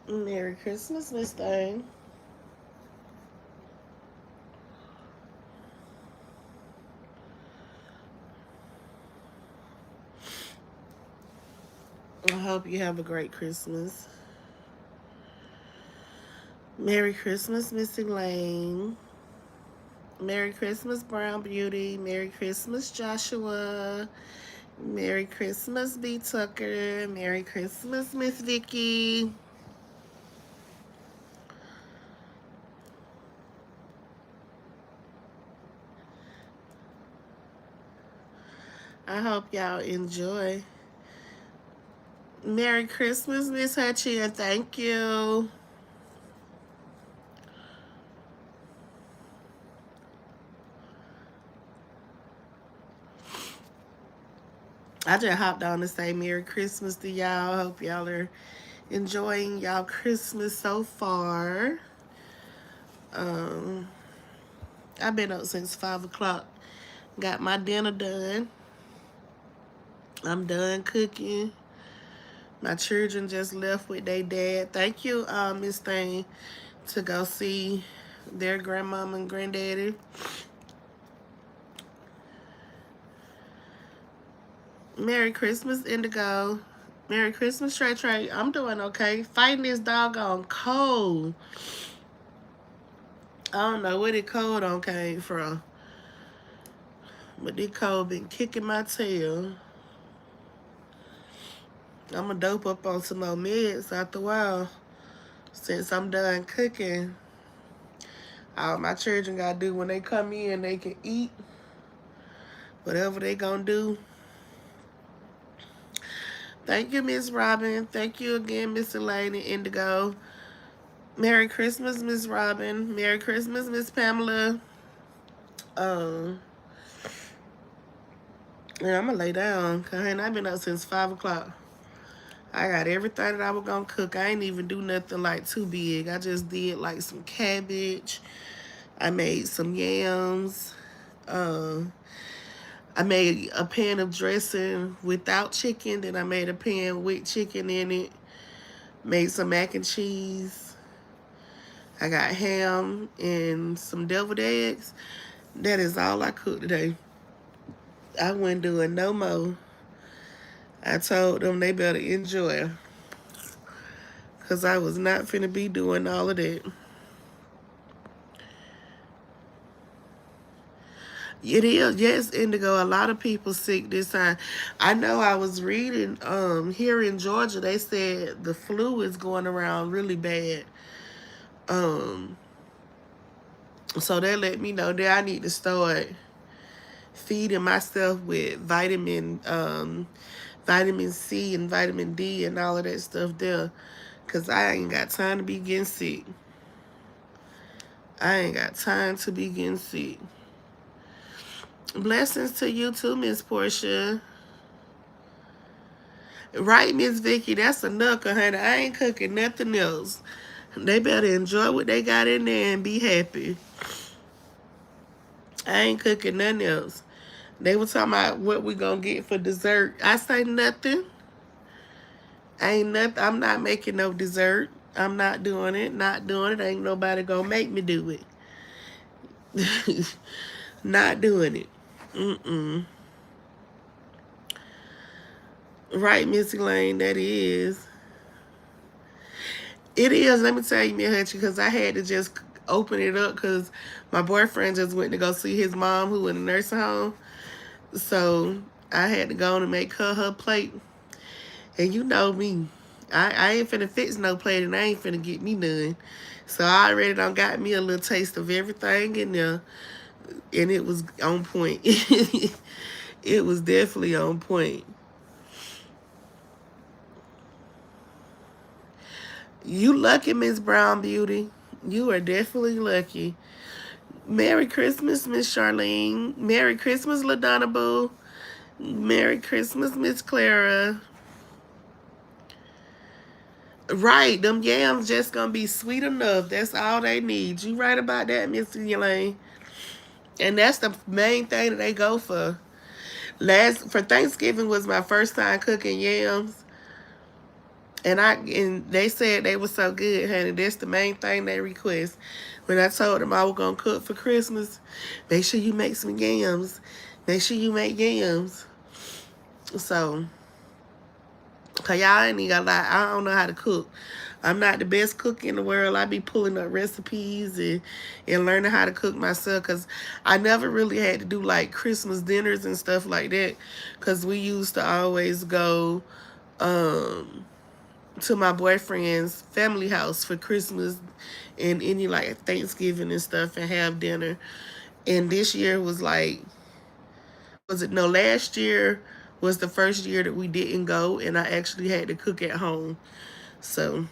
Merry Christmas, Miss Thing. I hope you have a great Christmas. Merry Christmas, Miss Elaine. Merry Christmas, Brown Beauty. Merry Christmas, Joshua. Merry Christmas, B. Tucker. Merry Christmas, Miss Vicky. I hope y'all enjoy. Merry Christmas, Miss Hutchie, and thank you. I just hopped on to say Merry Christmas to y'all. Hope y'all are enjoying y'all Christmas so far. Um, I've been up since 5 o'clock. Got my dinner done. I'm done cooking. My children just left with their dad. Thank you, Miss Thing, to go see their grandmama and granddaddy. Merry Christmas, Indigo. Merry Christmas, Trey Trey. I'm doing okay. Fighting this doggone cold. I don't know where the cold on came from. But this cold been kicking my tail. I'm going to dope up on some more meds after a while. Since I'm done cooking. All my children got to do when they come in, they can eat. Whatever they going to do. Thank you, Miss Robin. Thank you again, Miss Elaine and Indigo. Merry Christmas, Miss Robin. Merry Christmas, Miss Pamela. Yeah, I'm going to lay down. Because I've been up since 5 o'clock. I got everything that I was going to cook. I ain't even do nothing like too big. I just did like some cabbage. I made some yams. I made a pan of dressing without chicken. Then I made a pan with chicken in it. Made some mac and cheese. I got ham and some deviled eggs. That is all I cooked today. I wasn't doing no more. I told them they better enjoy. Because I was not finna be doing all of that. It is, yes, Indigo. A lot of people sick this time. I know I was reading here in Georgia, they said the flu is going around really bad. Um, so they let me know that I need to start feeding myself with vitamin C and vitamin D and all of that stuff there. Because I ain't got time to be getting sick. I ain't got time to be getting sick. Blessings to you too, Miss Portia. Right, Miss Vicky, that's a knuckle, honey. I ain't cooking nothing else. They better enjoy what they got in there and be happy. I ain't cooking nothing else. They were talking about what we gonna get for dessert. I say nothing. Ain't nothing. I'm not making no dessert. I'm not doing it. Not doing it. Ain't nobody gonna make me do it. Not doing it. Mm-mm. Right, Miss Elaine, that is. It is. Let me tell you, Miss Hutchie, because I had to just open it up because my boyfriend just went to go see his mom who in the nursing home. So I had to go and make her plate. And you know me. I ain't finna fix no plate and I ain't finna get me none. So I already done got me a little taste of everything in there. And it was on point. It was definitely on point. You lucky, Miss Brown Beauty. You are definitely lucky. Merry Christmas, Miss Charlene. Merry Christmas, LaDonna Boo. Merry Christmas, Miss Clara. Right, them yams just gonna be sweet enough. That's all they need. You right about that, Miss Elaine. And that's the main thing that they go for. For Thanksgiving was my first time cooking yams. And they said they were so good, honey. That's the main thing they request. When I told them I was gonna cook for Christmas, make sure you make some yams. Make sure you make yams. So, cause y'all ain't even gonna lie, I don't know how to cook. I'm not the best cook in the world. I be pulling up recipes and learning how to cook myself. Cause I never really had to do like Christmas dinners and stuff like that. Cause we used to always go um to my boyfriend's family house for Christmas and any like Thanksgiving and stuff and have dinner. And this year was like, was it no, last year was the first year that we didn't go and I actually had to cook at home. So,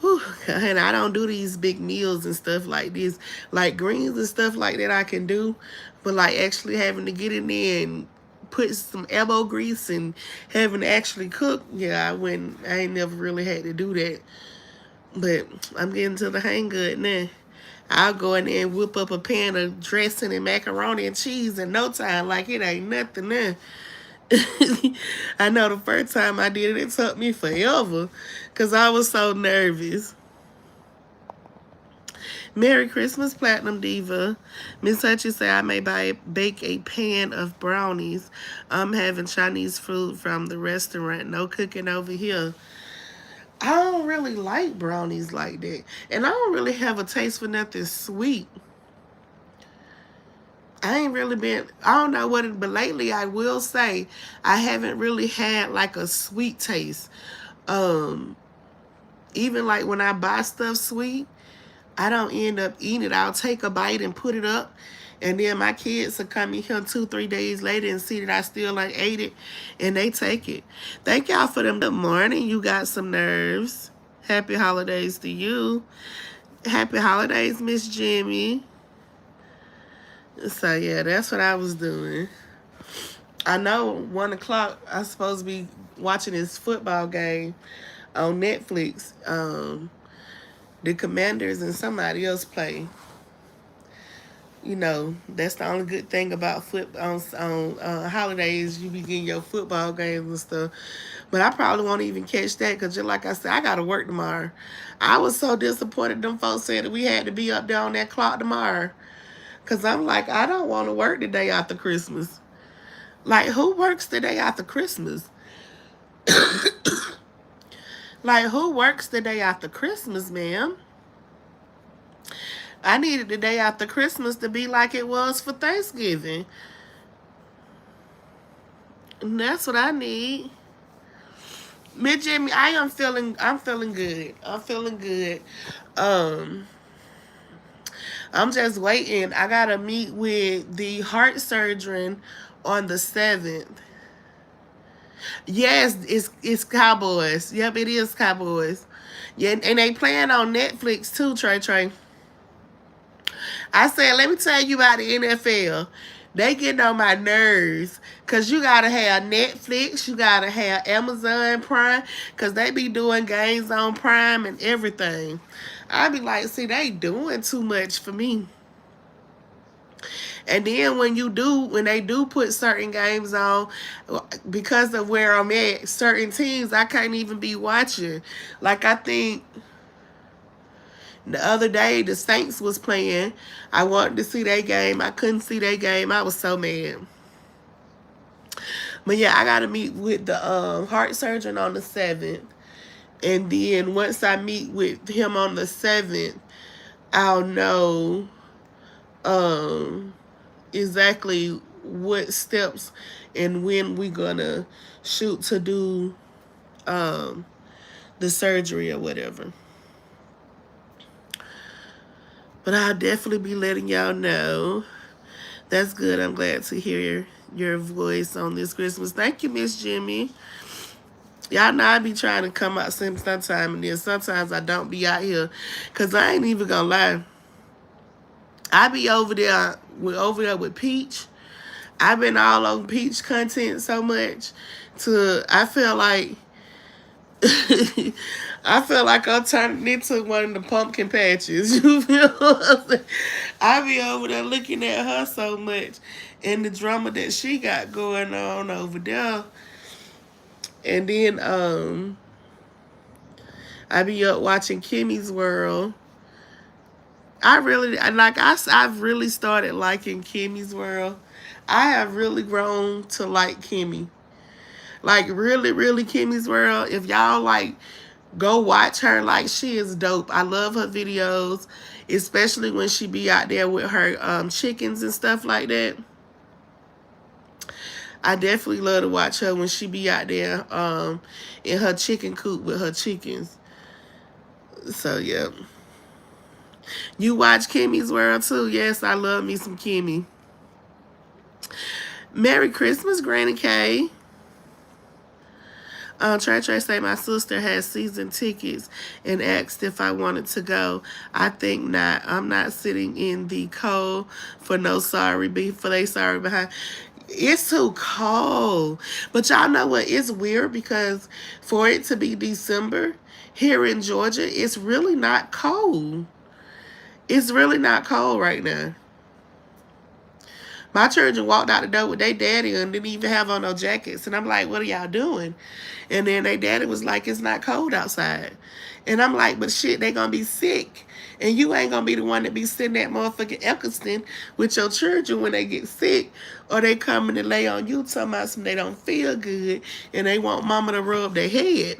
whew, and I don't do these big meals and stuff like this. Like greens and stuff like that I can do. But like actually having to get in there and put some elbow grease and having to actually cook, yeah, I ain't never really had to do that. But I'm getting to the hang of it now. I'll go in there and whip up a pan of dressing and macaroni and cheese in no time, like it ain't nothing there. I know the first time I did it, it took me forever because I was so nervous. Merry Christmas, Platinum Diva. Miss Hutchins say I may bake a pan of brownies. I'm having Chinese food from the restaurant. No cooking over here. I don't really like brownies like that. And I don't really have a taste for nothing sweet. I ain't really been, I don't know what it, but lately I will say I haven't really had like a sweet taste. Um, Even like when I buy stuff sweet, I don't end up eating it. I'll take a bite and put it up. And then my kids will come in here 2-3 days later and see that I still like ate it. And they take it. Thank y'all for them. Good morning. You got some nerves. Happy holidays to you. Happy holidays, Miss Jimmy. So yeah, that's what I was doing. I know 1 o'clock I'm supposed to be watching this football game on Netflix. The Commanders and somebody else play. You know, that's the only good thing about foot on holidays. You be getting your football games and stuff. But I probably won't even catch that because just like I said, I got to work tomorrow. I was so disappointed them folks said that we had to be up there on that clock tomorrow. Because I'm like, I don't want to work the day after Christmas. Like, who works the day after Christmas? Like, who works the day after Christmas, ma'am? I needed the day after Christmas to be like it was for Thanksgiving. And that's what I need. Miss Jimmy, I'm feeling good. I'm feeling good. Um, I'm just waiting. I gotta meet with the heart surgeon on the 7th. Yes, it's Cowboys. Yep, it is Cowboys. Yeah, and they playing on Netflix too, Trey Trey. I said, let me tell you about the NFL. They getting on my nerves. Because you got to have Netflix. You got to have Amazon Prime. Because they be doing games on Prime and everything. I be like, see, they doing too much for me. And then when they do put certain games on, because of where I'm at, certain teams, I can't even be watching. Like, I think the other day, the Saints was playing. I wanted to see their game. I couldn't see their game. I was so mad. But yeah, I got to meet with the heart surgeon on the 7th. And then once I meet with him on the 7th, I'll know exactly what steps and when we're going to shoot to do the surgery or whatever. But I'll definitely be letting y'all know. That's good. I'm glad to hear your voice on this Christmas. Thank you, Miss Jimmy. Y'all know I be trying to come out sometime, and then sometimes I don't be out here. Because I ain't even going to lie. I be over there with Peach. I've been all on Peach content so much. I feel like I'm turning into one of the pumpkin patches. You feel what I'm saying? I be over there looking at her so much and the drama that she got going on over there. And then I be up watching Kimmy's World. I've really started liking Kimmy's World. I have really grown to like Kimmy. Like really, really Kimmy's World. If y'all like go watch her, like she is dope. I love her videos, especially when she be out there with her chickens and stuff like that. I definitely love to watch her when she be out there in her chicken coop with her chickens. So yeah. You watch Kimmy's World too? Yes, I love me some Kimmy. Merry Christmas, Granny K. Trey say my sister has season tickets and asked if I wanted to go. I think not. I'm not sitting in the cold for no sorry for they sorry behind. It's too cold. But y'all know what? It's weird because for it to be December here in Georgia, it's really not cold. It's really not cold right now. My children walked out the door with their daddy and didn't even have on no jackets. And I'm like, what are y'all doing? And then their daddy was like, it's not cold outside. And I'm like, but shit, they gonna be sick. And you ain't gonna be the one that be sitting at motherfucking Eccleston with your children when they get sick. Or they coming to lay on you talking about some they don't feel good and they want mama to rub their head.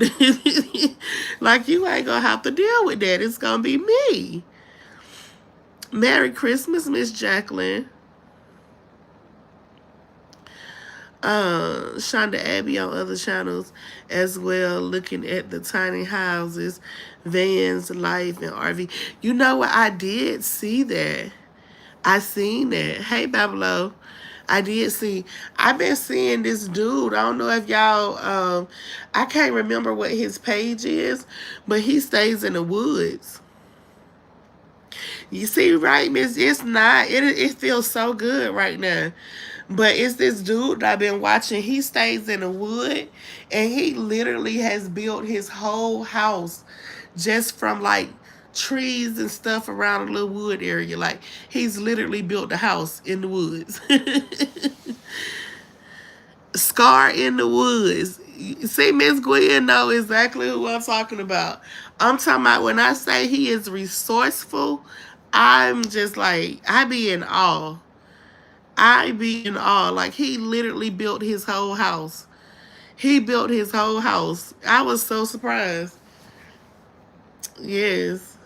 Like you ain't gonna have to deal with that. It's gonna be me. Merry Christmas, Miss Jacqueline. Shonda Abbey on other channels as well, looking at the tiny houses, vans, life, and RV. You know what? I did see that. I seen that. Hey, Babalo. I did see. I've been seeing this dude. I don't know if y'all, I can't remember what his page is, but he stays in the woods. You see, right, Miss? It's not. It feels so good right now. But it's this dude that I've been watching. He stays in the wood, and he literally has built his whole house just from like trees and stuff around a little wood area. Like he's literally built the house in the woods. Scar in the woods. See, Miss Gwen know exactly who I'm talking about. I'm talking about when I say he is resourceful, I'm just like, I be in awe. I be in awe. Like he literally built his whole house. He built his whole house. I was so surprised. Yes.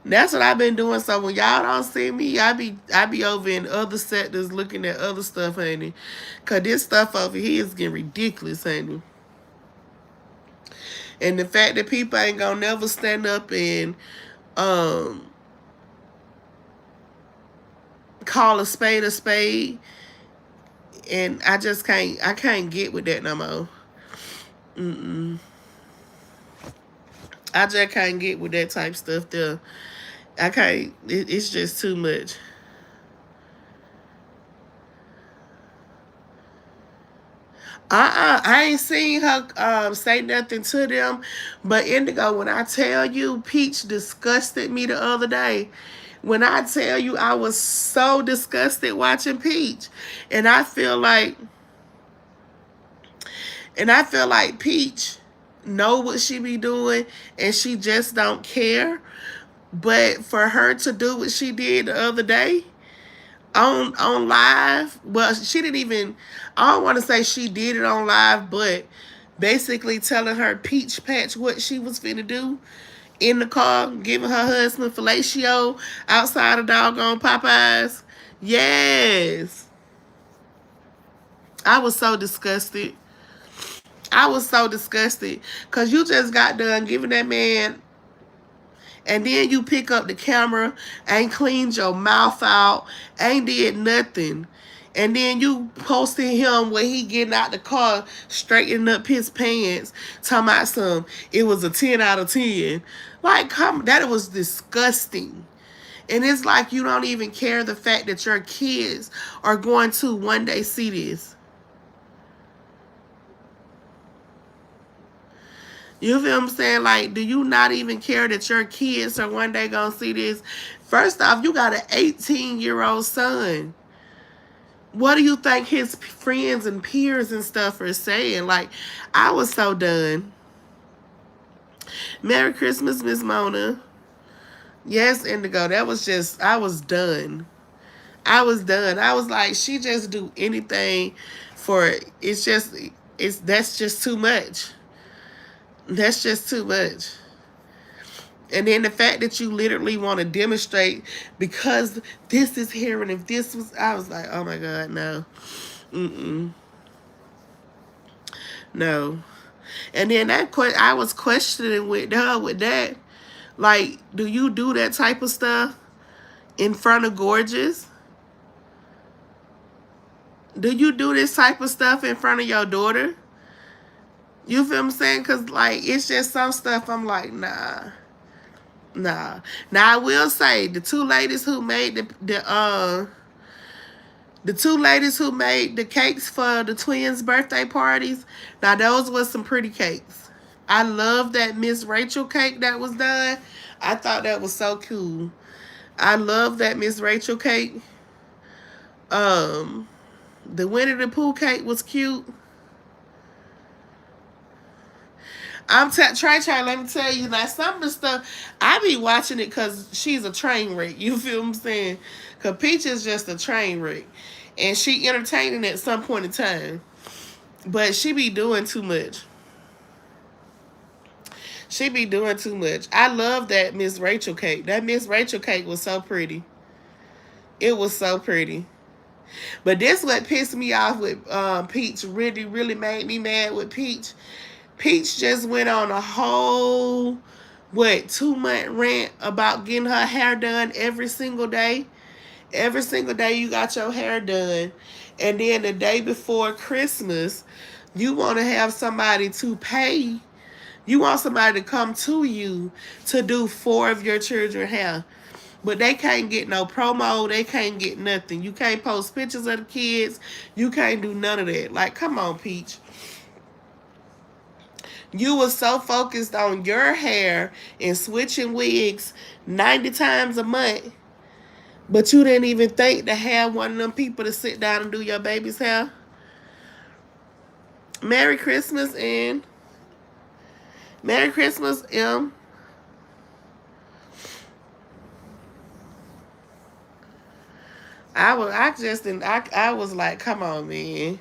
That's what I've been doing. So when y'all don't see me, I be over in other sectors looking at other stuff, honey. Cause this stuff over here is getting ridiculous, honey. And the fact that people ain't gonna never stand up and call a spade, and I can't get with that no more. I just can't get with that type stuff there. I can't. It's just too much. I ain't seen her say nothing to them. But Indigo, when I tell you, Peach disgusted me the other day. When I tell you, I was so disgusted watching Peach, and I feel like Peach know what she be doing, and she just don't care. But for her to do what she did the other day on live, well, she didn't even. I don't want to say she did it on live, but basically telling her Peach Patch what she was finna do in the car, giving her husband fellatio outside of doggone Popeyes. Yes. I was so disgusted. I was so disgusted. Because you just got done giving that man, and then you pick up the camera, ain't cleaned your mouth out, ain't did nothing. And then you posting him when he getting out the car, straightening up his pants, talking about it was a 10 out of 10. Like, that was disgusting. And it's like you don't even care the fact that your kids are going to one day see this. You feel what I'm saying? Like, do you not even care that your kids are one day going to see this? First off, you got an 18-year-old son. What do you think his friends and peers and stuff are saying? Like, I was so done. Merry Christmas, Miss Mona. Yes, Indigo. That was just, I was done. I was done. I was like, she just do anything for, it's just, that's just too much. That's just too much. And then the fact that you literally want to demonstrate because this is here, and if this was, I was like, oh my God, no. Mm-mm. No. And then I was questioning with her with that. Like, do you do that type of stuff in front of Gorgeous? Do you do this type of stuff in front of your daughter? You feel what I'm saying? Because, like, it's just some stuff I'm like, nah. Nah. Now, I will say, the two ladies who made the cakes for the twins' birthday parties, now those was some pretty cakes. I love that Miss Rachel cake that was done. I thought that was so cool. I love that Miss Rachel cake. Um, the Winnie the Pooh cake was cute. Trey, let me tell you, now some of the stuff, I be watching it because she's a train wreck. You feel what I'm saying? Because Peach is just a train wreck. And she entertaining at some point in time. But she be doing too much. She be doing too much. I love that Miss Rachel cake. That Miss Rachel cake was so pretty. It was so pretty. But this what pissed me off with Peach. Really, really made me mad with Peach. Peach just went on a whole, 2-month rant about getting her hair done every single day. Every single day you got your hair done. And then the day before Christmas, you want to have somebody to pay. You want somebody to come to you to do 4 of your children's hair. But they can't get no promo. They can't get nothing. You can't post pictures of the kids. You can't do none of that. Like, come on, Peach. You were so focused on your hair and switching wigs 90 times a month, but you didn't even think to have one of them people to sit down and do your baby's hair. Merry Christmas, and Merry Christmas, M. I was like, come on, man.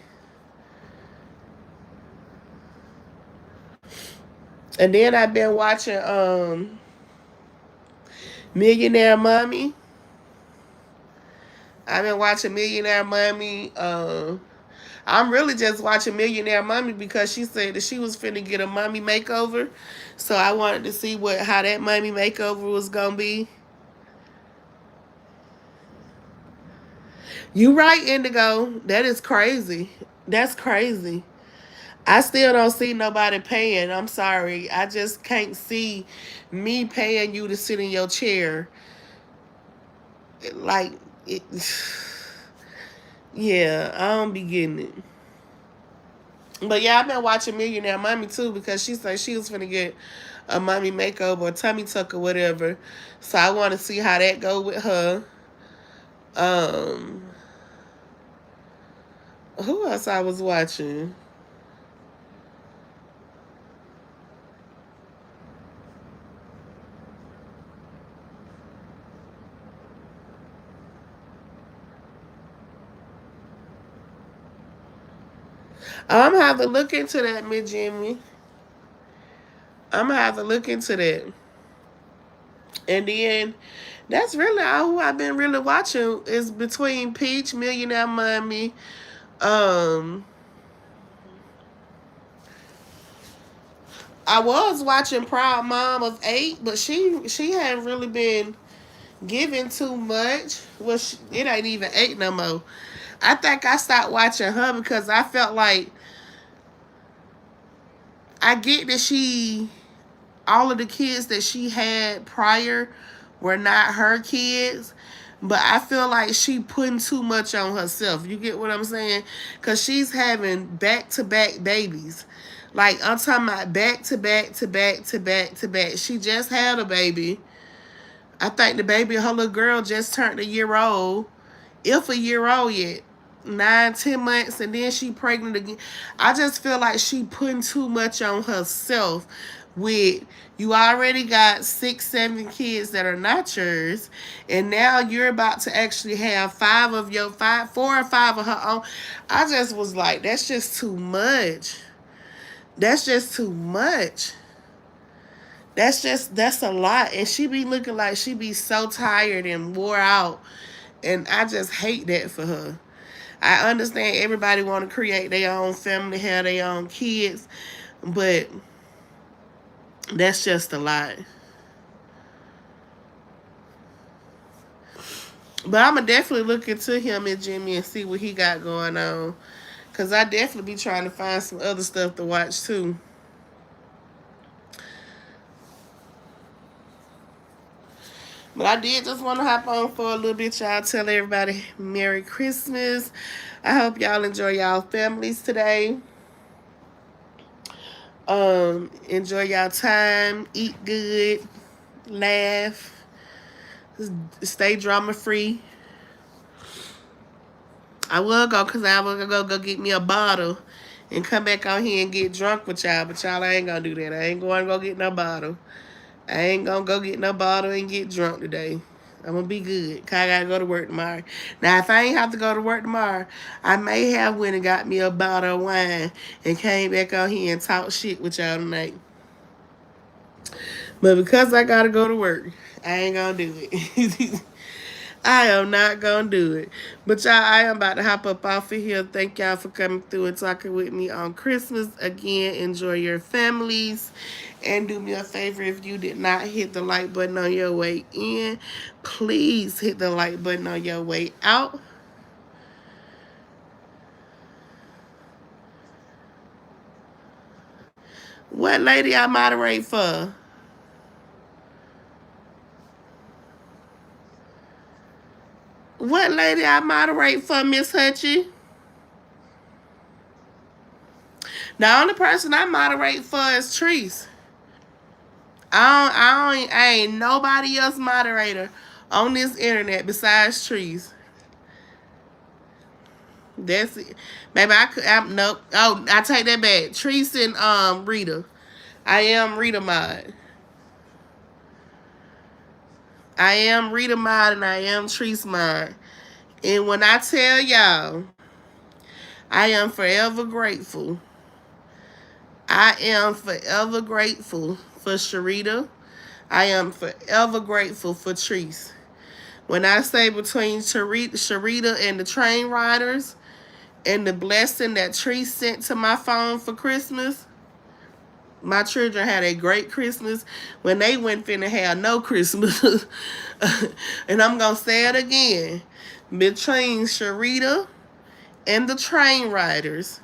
And then I've been watching Millionaire Mommy. I've been watching Millionaire Mommy. I'm really just watching Millionaire Mommy because she said that she was finna get a mommy makeover. So I wanted to see how that mommy makeover was gonna be. You right, Indigo. That is crazy. That's crazy. I still don't see nobody paying. I'm sorry. I just can't see me paying you to sit in your chair. Like, it, yeah, I don't be getting it. But yeah, I've been watching Millionaire Mommy too because she said she was finna get a mommy makeover or tummy tuck or whatever. So I want to see how that go with her. Um, who else I was watching? I'm gonna have to look into that, Miss Jimmy. I'm gonna have to look into that. And then that's really all who I've been really watching is between Peach, Millionaire Mommy. Um, I was watching Proud Mom of 8, but she hadn't really been giving too much. Well, it ain't even 8 no more. I think I stopped watching her because I felt like I get that all of the kids that she had prior were not her kids, but I feel like she putting too much on herself. You get what I'm saying? Because she's having back-to-back babies. Like, I'm talking about back-to-back to back to back to back. She just had a baby. I think the baby, her little girl, just turned a year old. If a year old yet. 9, 10 months, and then she pregnant again. I just feel like she putting too much on herself. With you already got 6, 7 kids that are not yours, and now you're about to actually have 4 or 5 of her own. I just was like, that's just too much. That's just too much. That's a lot. And she be looking like she be so tired and wore out. And I just hate that for her. I understand everybody want to create their own family, have their own kids, but that's just a lot. But I'm going to definitely look into him and Jimmy and see what he got going on. Because I definitely be trying to find some other stuff to watch too. But I did just want to hop on for a little bit, y'all. Tell everybody Merry Christmas. I hope y'all enjoy y'all families today. Enjoy y'all time. Eat good. Laugh. Stay drama free. I will go because I will go get me a bottle and come back on here and get drunk with y'all. But y'all, I ain't going to do that. I ain't going to go get no bottle. I ain't going to go get no bottle and get drunk today. I'm going to be good because I got to go to work tomorrow. Now, if I ain't have to go to work tomorrow, I may have went and got me a bottle of wine and came back on here and talk shit with y'all tonight. But because I got to go to work, I ain't going to do it. I am not going to do it. But y'all, I am about to hop up off of here. Thank y'all for coming through and talking with me on Christmas. Again, enjoy your families. And do me a favor, if you did not hit the like button on your way in, please hit the like button on your way out. What lady I moderate for? What lady I moderate for, Miss Hutchie? The only person I moderate for is Treese. I ain't nobody else moderator on this internet besides Treese. That's it. Maybe nope. Oh, I take that back. Treese and Rita. I am Rita mod. I am Rita mod and I am Treese mod. And when I tell y'all, I am forever grateful. I am forever grateful for Sharita. I am forever grateful for Treese. When I say between Sharita and the train riders and the blessing that Treese sent to my phone for Christmas, my children had a great Christmas when they went finna have no Christmas. And I'm going to say it again. Between Sharita and the train riders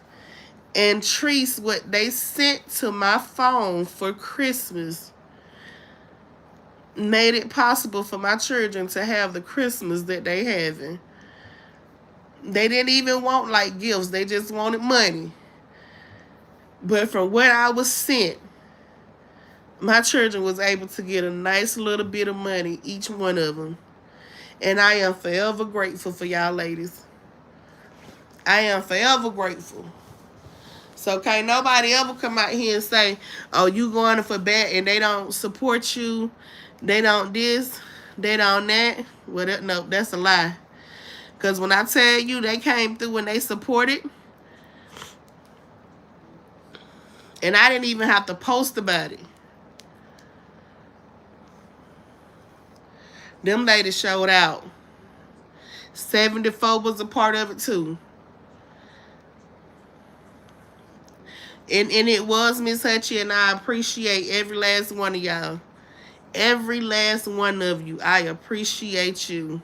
and Treese, what they sent to my phone for Christmas made it possible for my children to have the Christmas that they having. They didn't even want like gifts. They just wanted money. But from what I was sent, my children was able to get a nice little bit of money, each one of them. And I am forever grateful for y'all ladies. I am forever grateful. So can't nobody ever come out here and say, oh, you going for bat and they don't support you. They don't this. They don't that. Well, no, that's a lie. Because when I tell you they came through and they supported, and I didn't even have to post about it. Them ladies showed out. 74 was a part of it too. And it was Miss Hutchie, and I appreciate every last one of y'all. Every last one of you. I appreciate you.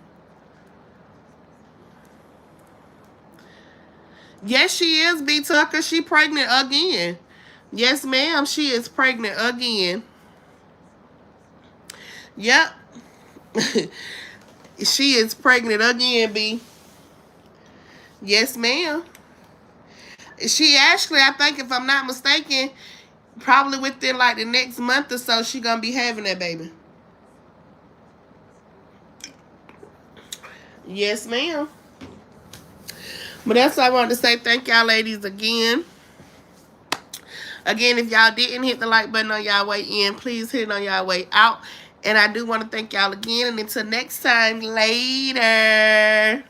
Yes, she is, B. Tucker. She pregnant again. Yes, ma'am. She is pregnant again. Yep. She is pregnant again, B. Yes, ma'am. She actually, I think if I'm not mistaken, probably within like the next month or so, she gonna be having that baby. Yes, ma'am. But that's what I wanted to say. Thank y'all ladies again. Again, if y'all didn't hit the like button on y'all way in, please hit it on y'all way out. And I do want to thank y'all again. And until next time, later.